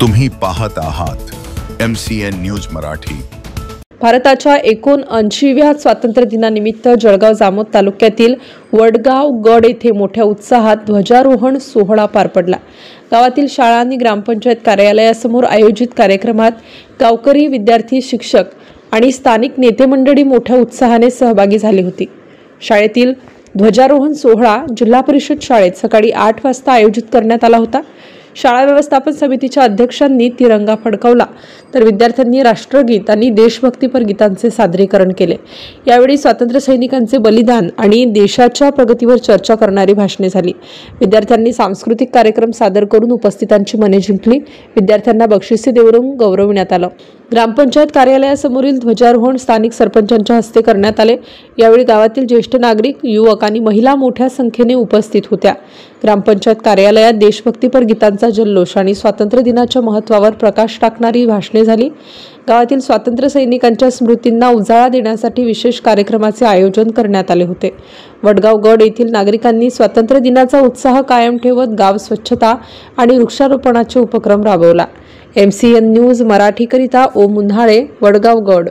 तुम्ही पाहत आहात MCN न्यूज मराठी। भारताच्या 79व्या स्वातंत्र्य दिनानिमित्त जळगाव जामोद तालुक्यातील वडगाव गड येथे मोठ्या उत्साहात ध्वजारोहण सोहळा पार पडला। गावातील शाळा आणि ग्रामपंचायत कार्यालयासमोर आयोजित कार्यक्रमात गावकरी, विद्यार्थी, शिक्षक आणि स्थानिक नेते मंडळी मोठ्या उत्साहाने सहभागी झाली होती। शाळेतील ध्वजारोहण सोहळा जिल्हा परिषद शाळेत सकाळी 8 वाजता आयोजित करण्यात आला होता। शाळा व्यवस्थापन समितीच्या अध्यक्षांनी तिरंगा फडकवला तर विद्यार्थ्यांनी राष्ट्रगीत आणि देशभक्तीपर गीतांचे सादरीकरण केले। यावेळी स्वातंत्र्य सैनिकांचे बलिदान आणि देशाच्या प्रगतीवर चर्चा करणारी भाषणे झाली। विद्यार्थ्यांनी सांस्कृतिक कार्यक्रम सादर करून उपस्थितांची मने जिंकली। विद्यार्थ्यांना बक्षिसे देऊन गौरविण्यात आलं। ग्रामपंचायत कार्यालयासमोरील ध्वजारोहण स्थानिक सरपंचांच्या हस्ते करण्यात आले। यावेळी गावातील ज्येष्ठ नागरिक, युवक आणि महिला मोठ्या संख्येने उपस्थित होत्या। ग्रामपंचायत कार्यालयात देशभक्तीपर गीतांचा जल्लोष आणि स्वातंत्र्य दिनाच्या महत्त्वावर प्रकाश टाकणारी भाषणे झाली। गावातील स्वातंत्र्य सैनिकांच्या स्मृतींना उजाळा देण्यासाठी विशेष कार्यक्रमाचे आयोजन करण्यात आले होते। वडगाव गड येथील नागरिकांनी स्वातंत्र्य दिनाचा उत्साह कायम ठेवत गाव स्वच्छता आणि वृक्षारोपणाचे उपक्रम राबवला। MCN न्यूज मराठीकरिता ओम उन्हाळे, वडगाव गड।